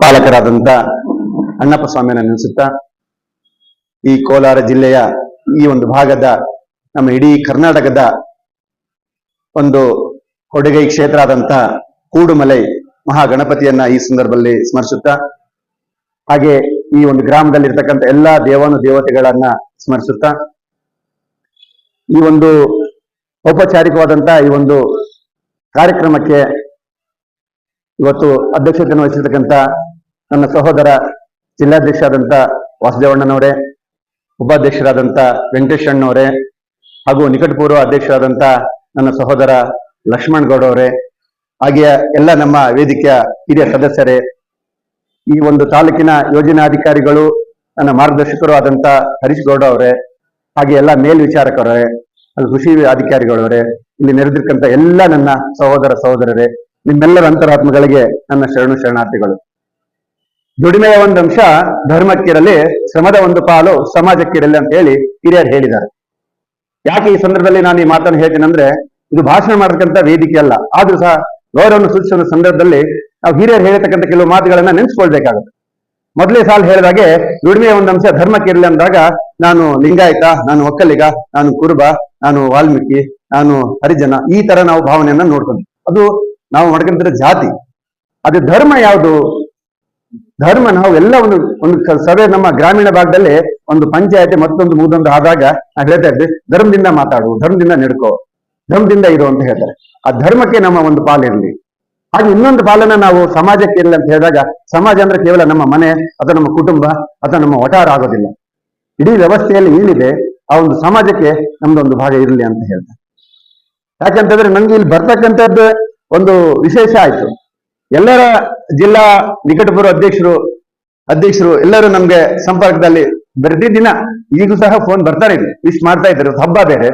ಪಾಲಕರಾದಂತ ಅಣ್ಣಪ್ಪ ಸ್ವಾಮಿಯನ್ನು ನೆನೆಸುತ್ತಾ ಈ ಕೋಲಾರ ಜಿಲ್ಲೆಯ ಈ ಒಂದು ಭಾಗದ ನಮ್ಮ ಇಡೀ ಕರ್ನಾಟಕದ ಒಂದು ಕೊಡುಗೈ ಕ್ಷೇತ್ರ ಆದಂತ ಕೂಡುಮಲೈ ಮಹಾಗಣಪತಿಯನ್ನ ಈ ಸಂದರ್ಭದಲ್ಲಿ ಸ್ಮರಿಸುತ್ತಾ ಹಾಗೆ ಈ ಒಂದು ಗ್ರಾಮದಲ್ಲಿರ್ತಕ್ಕಂಥ ಎಲ್ಲಾ ದೇವತೆಗಳನ್ನ ಸ್ಮರಿಸುತ್ತಾ ಈ ಒಂದು ಔಪಚಾರಿಕವಾದಂತ ಈ ಒಂದು ಕಾರ್ಯಕ್ರಮಕ್ಕೆ ಇವತ್ತು ಅಧ್ಯಕ್ಷತೆಯನ್ನು ವಹಿಸಿರ್ತಕ್ಕಂಥ ನನ್ನ ಸಹೋದರ ಜಿಲ್ಲಾಧ್ಯಕ್ಷರಾದಂಥ ವಾಸುದೇವಣ್ಣನವರೇ, ಉಪಾಧ್ಯಕ್ಷರಾದಂಥ ವೆಂಕಟೇಶ್ ಅಣ್ಣವರೇ ಹಾಗೂ ನಿಕಟಪೂರ್ವ ಅಧ್ಯಕ್ಷರಾದಂಥ ನನ್ನ ಸಹೋದರ ಲಕ್ಷ್ಮಣ್ ಗೌಡ ಅವರೇ, ಹಾಗೆಯೇ ಎಲ್ಲ ನಮ್ಮ ವೇದಿಕೆಯ ಹಿರಿಯ ಸದಸ್ಯರೇ, ಈ ಒಂದು ತಾಲೂಕಿನ ಯೋಜನಾಧಿಕಾರಿಗಳು, ನನ್ನ ಮಾರ್ಗದರ್ಶಕರು ಆದಂಥ ಹರೀಶ್ ಗೌಡ ಅವರೇ, ಹಾಗೆ ಎಲ್ಲ ಮೇಲ್ವಿಚಾರಕರೇ, ಅದು ಕೃಷಿ ಅಧಿಕಾರಿಗಳವರೇ, ಇಲ್ಲಿ ನೆರೆದಿರ್ತಕ್ಕಂಥ ಎಲ್ಲ ನನ್ನ ಸಹೋದರ ಸಹೋದರರೇ, ನಿಮ್ಮೆಲ್ಲರ ಅಂತರಾತ್ಮಗಳಿಗೆ ನನ್ನ ಶರಣಾರ್ಥಿಗಳು. ದುಡಿಮೆಯ ಒಂದು ಅಂಶ ಧರ್ಮಕ್ಕಿರಲಿ, ಶ್ರಮದ ಒಂದು ಪಾಲು ಸಮಾಜಕ್ಕಿರಲಿ ಅಂತ ಹೇಳಿ ಹಿರಿಯರು ಹೇಳಿದ್ದಾರೆ. ಯಾಕೆ ಈ ಸಂದರ್ಭದಲ್ಲಿ ನಾನು ಈ ಮಾತನ್ನು ಹೇಳ್ತೀನಿ ಅಂದ್ರೆ, ಇದು ಭಾಷಣ ಮಾಡತಕ್ಕಂಥ ವೇದಿಕೆ ಅಲ್ಲ, ಆದ್ರೂ ಸಹ ಗೌರವವನ್ನು ಸೂಚಿಸುವ ಸಂದರ್ಭದಲ್ಲಿ ನಾವು ಹಿರಿಯರು ಹೇಳಿರ್ತಕ್ಕಂಥ ಕೆಲವು ಮಾತುಗಳನ್ನ ನೆನೆಸ್ಕೊಳ್ಬೇಕಾಗುತ್ತೆ. ಮೊದಲೇ ಸಾಲ ಹೇಳಿದಾಗೆ ದುಡಿಮೆಯ ಒಂದು ಅಂಶ ಧರ್ಮಕ್ಕಿರಲಿ ಅಂದಾಗ ನಾನು ಲಿಂಗಾಯತ, ನಾನು ಒಕ್ಕಲಿಗ, ನಾನು ಕುರುಬ, ನಾನು ವಾಲ್ಮೀಕಿ, ನಾನು ಹರಿಜನ, ಈ ತರ ನಾವು ಭಾವನೆಯನ್ನ ನೋಡ್ಕೊಂತೀವಿ. ಅದು ನಾವು ಮಾಡ್ಕೊಂತಿರೋ ಜಾತಿ. ಅದು ಧರ್ಮ ಯಾವುದು? ಧರ್ಮ ನಾವು ಎಲ್ಲ ಒಂದು ಸಭೆ ನಮ್ಮ ಗ್ರಾಮೀಣ ಭಾಗದಲ್ಲಿ ಒಂದು ಪಂಚಾಯತಿ ಮತ್ತೊಂದು ಮೂದೊಂದು ಆದಾಗ ನಾವು ಹೇಳ್ತಾ ಇದ್ವಿ, ಧರ್ಮದಿಂದ ಮಾತಾಡು, ಧರ್ಮದಿಂದ ನಡ್ಕೋ, ಧರ್ಮದಿಂದ ಇರು ಅಂತ ಹೇಳ್ತಾರೆ. ಆ ಧರ್ಮಕ್ಕೆ ನಮ್ಮ ಒಂದು ಪಾಲಿರಲಿ. ಹಾಗೆ ಇನ್ನೊಂದು ಪಾಲನ ನಾವು ಸಮಾಜಕ್ಕೆ ಇರಲಿ ಅಂತ ಹೇಳಿದಾಗ, ಸಮಾಜ ಅಂದ್ರೆ ಕೇವಲ ನಮ್ಮ ಮನೆ ಅಥವಾ ನಮ್ಮ ಕುಟುಂಬ ಅಥವಾ ನಮ್ಮ ವಟಾರ ಆಗೋದಿಲ್ಲ. ಇಡೀ ವ್ಯವಸ್ಥೆಯಲ್ಲಿ ಏನಿದೆ ಆ ಒಂದು ಸಮಾಜಕ್ಕೆ ನಮ್ದೊಂದು ಭಾಗ ಇರಲಿ ಅಂತ ಹೇಳ್ತಾರೆ. ಯಾಕಂತಂದ್ರೆ ನಂಗೆ ಇಲ್ಲಿ ಬರ್ತಕ್ಕಂಥದ್ದು ಒಂದು ವಿಶೇಷ ಆಯ್ತು. ಎಲ್ಲರ ಜಿಲ್ಲಾ ನಿಕಟಪೂರ್ವ ಅಧ್ಯಕ್ಷರು ಎಲ್ಲರೂ ನಮ್ಗೆ ಸಂಪರ್ಕದಲ್ಲಿ ಪ್ರತಿದಿನ ಈಗೂ ಸಹ ಫೋನ್ ಬರ್ತಾರೆ, ವಿಶ್ ಮಾಡ್ತಾ ಇದ್ದಾರೆ. ಹಬ್ಬ ಬೇರೆ,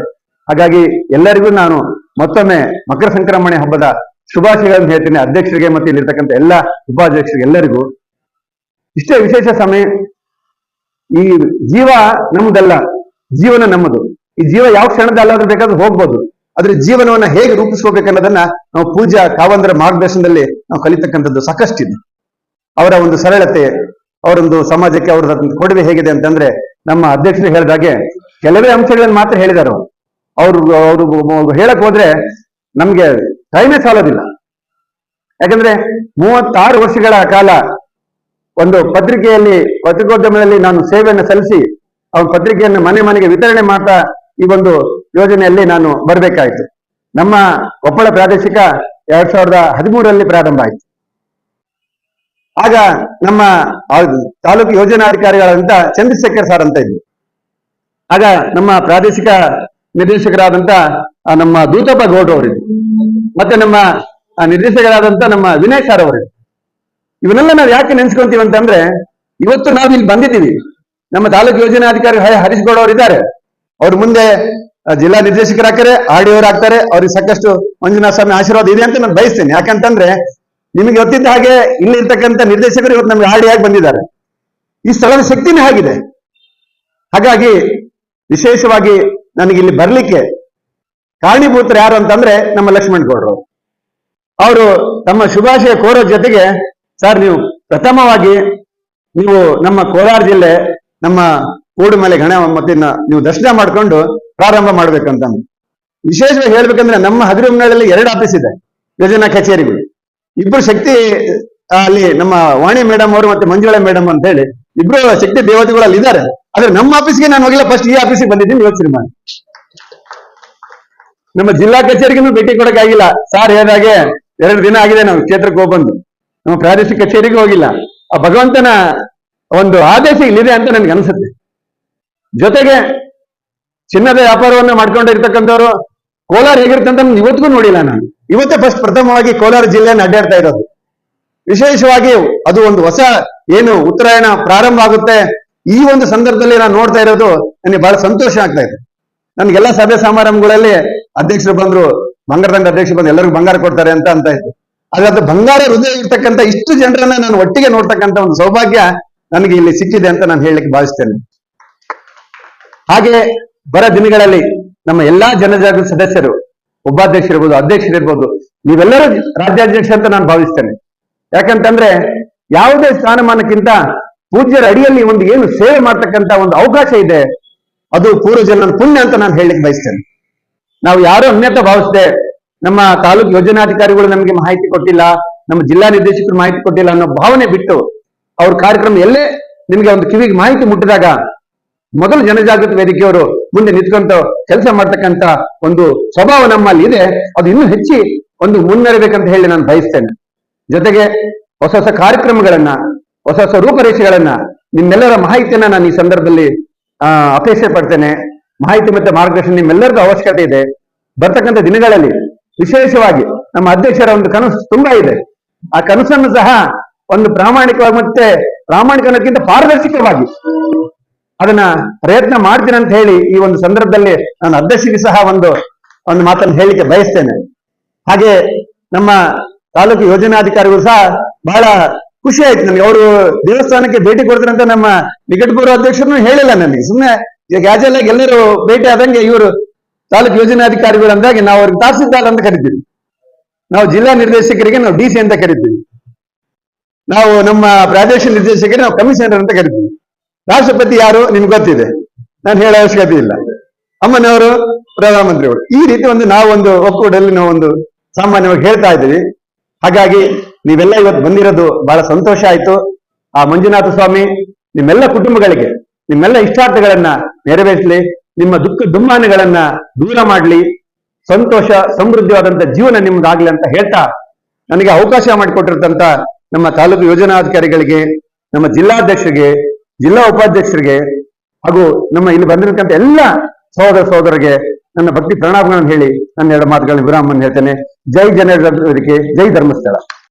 ಹಾಗಾಗಿ ಎಲ್ಲರಿಗೂ ನಾನು ಮತ್ತೊಮ್ಮೆ ಮಕರ ಸಂಕ್ರಮಣೆ ಹಬ್ಬದ ಶುಭಾಶಯಗಳನ್ನು ಹೇಳ್ತೀನಿ. ಅಧ್ಯಕ್ಷರಿಗೆ ಮತ್ತೆ ಇಲ್ಲಿರ್ತಕ್ಕಂಥ ಎಲ್ಲ ಉಪಾಧ್ಯಕ್ಷರಿಗೆ ಎಲ್ಲರಿಗೂ ಇಷ್ಟೇ ವಿಶೇಷ ಸಮಯ. ಈ ಜೀವ ನಮ್ಮದಲ್ಲ, ಜೀವನ ನಮ್ಮದು. ಈ ಜೀವ ಯಾವ ಕ್ಷಣದಲ್ಲಾದ್ರೂ ಬೇಕಾದ್ರೂ ಹೋಗ್ಬೋದು. ಆದ್ರೆ ಜೀವನವನ್ನ ಹೇಗೆ ರೂಪಿಸ್ಕೋಬೇಕನ್ನೋದನ್ನ ನಾವು ಪೂಜ್ಯ ಕಾವಂದರ ಮಾರ್ಗದರ್ಶನದಲ್ಲಿ ನಾವು ಕಲಿತಕ್ಕಂಥದ್ದು ಸಾಕಷ್ಟಿದೆ. ಅವರ ಒಂದು ಸರಳತೆ, ಅವರೊಂದು ಸಮಾಜಕ್ಕೆ ಅವರ ಕೊಡುಗೆ ಹೇಗಿದೆ ಅಂತಂದ್ರೆ, ನಮ್ಮ ಅಧ್ಯಕ್ಷರು ಹೇಳಿದಾಗೆ ಕೆಲವೇ ಅಂಶಗಳನ್ನು ಮಾತ್ರ ಹೇಳಿದ್ದಾರೆ. ಅವರು ಹೇಳಕ್ ಹೋದ್ರೆ ನಮ್ಗೆ ಟೈಮೇ ಸಾಲೋದಿಲ್ಲ. ಯಾಕಂದ್ರೆ 36 ವರ್ಷಗಳ ಕಾಲ ಒಂದು ಪತ್ರಿಕೋದ್ಯಮದಲ್ಲಿ ನಾನು ಸೇವೆಯನ್ನು ಸಲ್ಲಿಸಿ ಅವ್ರ ಪತ್ರಿಕೆಯನ್ನು ಮನೆ ಮನೆಗೆ ವಿತರಣೆ ಮಾಡ್ತಾ ಈ ಒಂದು ಯೋಜನೆಯಲ್ಲಿ ನಾನು ಬರಬೇಕಾಯಿತು. ನಮ್ಮ ಕೊಪ್ಪಳ ಪ್ರಾದೇಶಿಕ 2013ರಲ್ಲಿ ಪ್ರಾರಂಭ ಆಯಿತು. ಆಗ ನಮ್ಮ ತಾಲೂಕು ಯೋಜನಾಧಿಕಾರಿಗಳಾದಂತ ಚಂದ್ರಶೇಖರ್ ಸರ್ ಅಂತ ಇದ್ರು. ಆಗ ನಮ್ಮ ಪ್ರಾದೇಶಿಕ ನಿರ್ದೇಶಕರಾದಂತ ನಮ್ಮ ದೂತಪ್ಪ ಗೌಡ್ರು ಅವರಿದ್ರು, ಮತ್ತೆ ನಮ್ಮ ನಿರ್ದೇಶಕರಾದಂತ ನಮ್ಮ ವಿನಯ್ ಸರ್ ಅವರಿದ್ರು. ಇವನ್ನೆಲ್ಲ ನಾವು ಯಾಕೆ ನೆನ್ಸ್ಕೊಂತೀವಿ ಅಂತಂದ್ರೆ, ಇವತ್ತು ನಾವು ಇಲ್ಲಿ ಬಂದಿದ್ದೀವಿ. ನಮ್ಮ ತಾಲೂಕು ಯೋಜನಾಧಿಕಾರಿ ಹರೀಶ್ ಗೌಡ ಅವರು ಇದ್ದಾರೆ. ಅವ್ರ ಮುಂದೆ ಜಿಲ್ಲಾ ನಿರ್ದೇಶಕರಾಗ್ತಾರೆ, ಆರ್ಡಿಒರು ಆಗ್ತಾರೆ. ಅವ್ರಿಗೆ ಸಾಕಷ್ಟು ಮಂಜುನಾಥ ಸ್ವಾಮಿ ಆಶೀರ್ವಾದ ಇದೆ ಅಂತ ನಾನು ಬಯಸ್ತೇನೆ. ಯಾಕಂತಂದ್ರೆ ನಿಮಗೆ ಗೊತ್ತಿದ್ದ ಹಾಗೆ ಇಲ್ಲಿ ಇರ್ತಕ್ಕಂಥ ನಿರ್ದೇಶಕರು ಇವತ್ತು ನಮ್ಗೆ ಆರ್ಡಿಯಾಗಿ ಬಂದಿದ್ದಾರೆ. ಈ ಸ್ಥಳದ ಶಕ್ತಿನೇ ಆಗಿದೆ. ಹಾಗಾಗಿ ವಿಶೇಷವಾಗಿ ನನಗೆ ಇಲ್ಲಿ ಬರ್ಲಿಕ್ಕೆ ಕಾರಣೀಭೂತರು ಯಾರು ಅಂತಂದ್ರೆ ನಮ್ಮ ಲಕ್ಷ್ಮಣ್ ಗೌಡ್ರು. ಅವರು ತಮ್ಮ ಶುಭಾಶಯ ಕೋರೋ ಜೊತೆಗೆ, ಸರ್ ನೀವು ಪ್ರಥಮವಾಗಿ ನೀವು ನಮ್ಮ ಕೋಲಾರ ಜಿಲ್ಲೆ ನಮ್ಮ ಕೂಡುಮಲೆ ಗಣಪತಿನ ನೀವು ದರ್ಶನ ಮಾಡ್ಕೊಂಡು ಪ್ರಾರಂಭ ಮಾಡ್ಬೇಕಂತ. ವಿಶೇಷವಾಗಿ ಹೇಳ್ಬೇಕಂದ್ರೆ ನಮ್ಮ ಹದಿರುಮನೆಯಲ್ಲಿ 2 ಆಫೀಸ್ ಇದೆ, ಯೋಜನಾ ಕಚೇರಿಗಳು. ಇಬ್ರು ಶಕ್ತಿ ಅಲ್ಲಿ ನಮ್ಮ ವಾಣಿ ಮೇಡಮ್ ಅವರು ಮತ್ತೆ ಮಂಜುಳಾ ಮೇಡಮ್ ಅಂತ ಹೇಳಿ ಇಬ್ರು ಶಕ್ತಿ ದೇವತೆಗಳಲ್ಲಿ ಇದ್ದಾರೆ. ಆದ್ರೆ ನಮ್ಮ ಆಫೀಸ್ಗೆ ನಾನು ಹೋಗಿಲ್ಲ, ಫಸ್ಟ್ ಈ ಆಫೀಸಿಗೆ ಬಂದಿದ್ದೀನಿ. ಯೋಚನೆ ಮಾಡಿ, ನಮ್ಮ ಜಿಲ್ಲಾ ಕಚೇರಿಗೂ ಭೇಟಿ ಕೊಡಕ್ಕಾಗಿಲ್ಲ. ಸಾರ್ ಹೇಳಿದಾಗೆ 2 ದಿನ ಆಗಿದೆ ನಾವು ಕ್ಷೇತ್ರಕ್ಕೆ ಹೋಗ್ಬಂದು. ನಮ್ಮ ಪ್ರಾದೇಶಿಕ ಕಚೇರಿಗೆ ಹೋಗಿಲ್ಲ. ಆ ಭಗವಂತನ ಒಂದು ಆದೇಶ ಇಲ್ಲಿದೆ ಅಂತ ನನ್ಗೆ ಅನ್ಸುತ್ತೆ. ಜೊತೆಗೆ ಚಿನ್ನದ ವ್ಯಾಪಾರವನ್ನ ಮಾಡ್ಕೊಂಡಿರ್ತಕ್ಕಂಥವ್ರು ಕೋಲಾರ ಹೇಗಿರುತ್ತೆ ಅಂತ ಇವತ್ತಿಗೂ ನೋಡಿಲ್ಲ ನಾನು. ಇವತ್ತೇ ಫಸ್ಟ್ ಪ್ರಥಮವಾಗಿ ಕೋಲಾರ ಜಿಲ್ಲೆಯನ್ನು ಅಡ್ಡಾಡ್ತಾ ಇರೋದು. ವಿಶೇಷವಾಗಿ ಅದು ಒಂದು ಹೊಸ ಏನು ಉತ್ತರಾಯಣ ಪ್ರಾರಂಭ ಆಗುತ್ತೆ, ಈ ಒಂದು ಸಂದರ್ಭದಲ್ಲಿ ನಾನು ನೋಡ್ತಾ ಇರೋದು ನನಗೆ ಬಹಳ ಸಂತೋಷ ಆಗ್ತಾ ಇದೆ. ನನ್ಗೆಲ್ಲ ಸಭೆ ಸಮಾರಂಭಗಳಲ್ಲಿ ಅಧ್ಯಕ್ಷರು ಬಂದ್ರು, ಬಂಗಾರದಂಡ ಅಧ್ಯಕ್ಷರು ಬಂದು ಎಲ್ಲರಿಗೂ ಬಂಗಾರ ಕೊಡ್ತಾರೆ ಅಂತ ಇತ್ತು. ಆದ್ರೆ ಅದು ಬಂಗಾರ ಹೃದಯ ಇರ್ತಕ್ಕಂಥ ಇಷ್ಟು ಜನರನ್ನ ನಾನು ಒಟ್ಟಿಗೆ ನೋಡ್ತಕ್ಕಂಥ ಒಂದು ಸೌಭಾಗ್ಯ ನನಗೆ ಇಲ್ಲಿ ಸಿಕ್ಕಿದೆ ಅಂತ ನಾನು ಹೇಳಲಿಕ್ಕೆ ಭಾವಿಸ್ತೇನೆ. ಹಾಗೆ ಬರ ದಿನಗಳಲ್ಲಿ ನಮ್ಮ ಎಲ್ಲಾ ಜನಜಾಗೃತಿ ಸದಸ್ಯರು, ಉಪಾಧ್ಯಕ್ಷರಿರ್ಬೋದು, ಅಧ್ಯಕ್ಷರಿರ್ಬೋದು, ನೀವೆಲ್ಲರೂ ರಾಜ್ಯಾಧ್ಯಕ್ಷ ಅಂತ ನಾನು ಭಾವಿಸ್ತೇನೆ. ಯಾಕಂತಂದ್ರೆ ಯಾವುದೇ ಸ್ಥಾನಮಾನಕ್ಕಿಂತ ಪೂಜ್ಯರ ಅಡಿಯಲ್ಲಿ ಒಂದು ಏನು ಸೇವೆ ಮಾಡ್ತಕ್ಕಂತ ಒಂದು ಅವಕಾಶ ಇದೆ, ಅದು ಪೂರ್ವಜನ್ಮದ ಪುಣ್ಯ ಅಂತ ನಾನು ಹೇಳಲಿಕ್ಕೆ ಬಯಸ್ತೇನೆ. ನಾವು ಯಾರೋ ಅನ್ಯತ ಭಾವಿಸದೆ, ನಮ್ಮ ತಾಲೂಕು ಯೋಜನಾಧಿಕಾರಿಗಳು ನಮಗೆ ಮಾಹಿತಿ ಕೊಟ್ಟಿಲ್ಲ, ನಮ್ಮ ಜಿಲ್ಲಾ ನಿರ್ದೇಶಕರು ಮಾಹಿತಿ ಕೊಟ್ಟಿಲ್ಲ ಅನ್ನೋ ಭಾವನೆ ಬಿಟ್ಟು, ಅವ್ರ ಕಾರ್ಯಕ್ರಮ ಎಲ್ಲೇ ನಿಮಗೆ ಒಂದು ಕಿವಿಗೆ ಮಾಹಿತಿ ಮುಟ್ಟಿದಾಗ ಮೊದಲು ಜನಜಾಗೃತಿ ವೇದಿಕೆಯವರು ಮುಂದೆ ನಿಂತ್ಕೊಂತ ಕೆಲಸ ಮಾಡ್ತಕ್ಕಂತ ಒಂದು ಸ್ವಭಾವ ನಮ್ಮಲ್ಲಿ ಇದೆ. ಅದು ಇನ್ನೂ ಹೆಚ್ಚಿ ಒಂದು ಮುನ್ನಡೆಬೇಕಂತ ಹೇಳಿ ನಾನು ಬಯಸ್ತೇನೆ. ಜೊತೆಗೆ ಹೊಸ ಹೊಸ ಕಾರ್ಯಕ್ರಮಗಳನ್ನ, ಹೊಸ ಹೊಸ ರೂಪರೇಷೆಗಳನ್ನ, ನಿಮ್ಮೆಲ್ಲರ ಮಾಹಿತಿಯನ್ನ ನಾನು ಈ ಸಂದರ್ಭದಲ್ಲಿ ಅಪೇಕ್ಷೆ ಪಡ್ತೇನೆ. ಮಾಹಿತಿ ಮತ್ತೆ ಮಾರ್ಗದರ್ಶನ ನಿಮ್ಮೆಲ್ಲರಿಗೂ ಅವಶ್ಯಕತೆ ಇದೆ. ಬರ್ತಕ್ಕಂಥ ದಿನಗಳಲ್ಲಿ ವಿಶೇಷವಾಗಿ ನಮ್ಮ ಅಧ್ಯಕ್ಷರ ಒಂದು ಕನಸು ತುಂಬಾ ಇದೆ. ಆ ಕನಸನ್ನು ಸಹ ಒಂದು ಪ್ರಾಮಾಣಿಕವಾಗಿ ಮತ್ತೆ ಪ್ರಾಮಾಣಿಕನಕ್ಕಿಂತ ಪಾರದರ್ಶಕವಾಗಿ ಅದನ್ನ ಪ್ರಯತ್ನ ಮಾಡ್ತೀನಿ ಅಂತ ಹೇಳಿ ಈ ಒಂದು ಸಂದರ್ಭದಲ್ಲಿ ನಾನು ಅಧ್ಯಕ್ಷರಿಗೆ ಸಹ ಒಂದು ಮಾತನ್ನು ಹೇಳಿಕೆ ಬಯಸ್ತೇನೆ. ಹಾಗೆ ನಮ್ಮ ತಾಲೂಕು ಯೋಜನಾಧಿಕಾರಿಗಳು ಸಹ ಬಹಳ ಖುಷಿ ಆಯ್ತು ನನಗೆ. ಅವರು ದೇವಸ್ಥಾನಕ್ಕೆ ಭೇಟಿ ಕೊಡ್ತಾರೆ ಅಂತ ನಮ್ಮ ನಿಕಟಪೂರ್ವ ಅಧ್ಯಕ್ಷರನ್ನು ಹೇಳಿಲ್ಲ ನನಗೆ. ಸುಮ್ಮನೆ ಈಗ ಕ್ಯಾಜುವಲ್ ಆಗಿ ಎಲ್ಲರೂ ಭೇಟಿ ಆದಂಗೆ ಇವರು ತಾಲೂಕು ಯೋಜನಾಧಿಕಾರಿಗಳು ಅಂದಾಗ ನಾವು ಅವ್ರಿಗೆ ತಹಸೀಲ್ದಾರ್ ಅಂತ ಕರಿತೀವಿ, ನಾವು ಜಿಲ್ಲಾ ನಿರ್ದೇಶಕರಿಗೆ ನಾವು DC ಅಂತ ಕರಿತೀವಿ, ನಾವು ನಮ್ಮ ಪ್ರಾದೇಶಿಕ ನಿರ್ದೇಶಕರಿಗೆ ನಾವು ಕಮಿಷನರ್ ಅಂತ ಕರಿತೀವಿ. ರಾಷ್ಟ್ರಪತಿ ಯಾರು ನಿಮ್ಗೆ ಗೊತ್ತಿದೆ, ನಾನು ಹೇಳೋ ಅವಶ್ಯಕತೆ ಇಲ್ಲ. ಅಮ್ಮನವರು ಪ್ರಧಾನಮಂತ್ರಿಗಳು. ಈ ರೀತಿ ನಾವು ಒಂದು ಒಕ್ಕೂಟದಲ್ಲಿ ನಾವು ಒಂದು ಸಾಮಾನ್ಯವಾಗಿ ಹೇಳ್ತಾ ಇದ್ದೀವಿ. ಹಾಗಾಗಿ ನೀವೆಲ್ಲ ಇವತ್ತು ಬಂದಿರೋದು ಬಹಳ ಸಂತೋಷ ಆಯ್ತು. ಆ ಮಂಜುನಾಥ ಸ್ವಾಮಿ ನಿಮ್ಮೆಲ್ಲ ಕುಟುಂಬಗಳಿಗೆ ನಿಮ್ಮೆಲ್ಲ ಇಷ್ಟಾರ್ಥಗಳನ್ನ ನೆರವೇರಿಸಲಿ, ನಿಮ್ಮ ದುಃಖ ದುಮ್ಮಾನಗಳನ್ನ ದೂರ ಮಾಡಲಿ, ಸಂತೋಷ ಸಮೃದ್ಧವಾದಂತ ಜೀವನ ನಿಮ್ಗಾಗ್ಲಿ ಅಂತ ಹೇಳ್ತಾ, ನನಗೆ ಅವಕಾಶ ಮಾಡಿಕೊಟ್ಟಿರ್ತಂತ ನಮ್ಮ ತಾಲೂಕು ಯೋಜನಾಧಿಕಾರಿಗಳಿಗೆ, ನಮ್ಮ ಜಿಲ್ಲಾಧ್ಯಕ್ಷರಿಗೆ, ಜಿಲ್ಲಾ ಉಪಾಧ್ಯಕ್ಷರಿಗೆ ಹಾಗೂ ನಮ್ಮ ಇಲ್ಲಿ ಬಂದಿರತಕ್ಕಂಥ ಎಲ್ಲ ಸಹೋದರ ಸಹೋದರಿಗೆ ನನ್ನ ಭಕ್ತಿ ಪ್ರಣಾಮಗಳನ್ನು ಹೇಳಿ ನನ್ನ ಎರಡು ಮಾತುಗಳನ್ನು ವಿರಾಮವನ್ನು ಹೇಳ್ತೇನೆ. ಜೈ ಜನರ ವೇದಿಕೆ, ಜೈ ಧರ್ಮಸ್ಥಳ.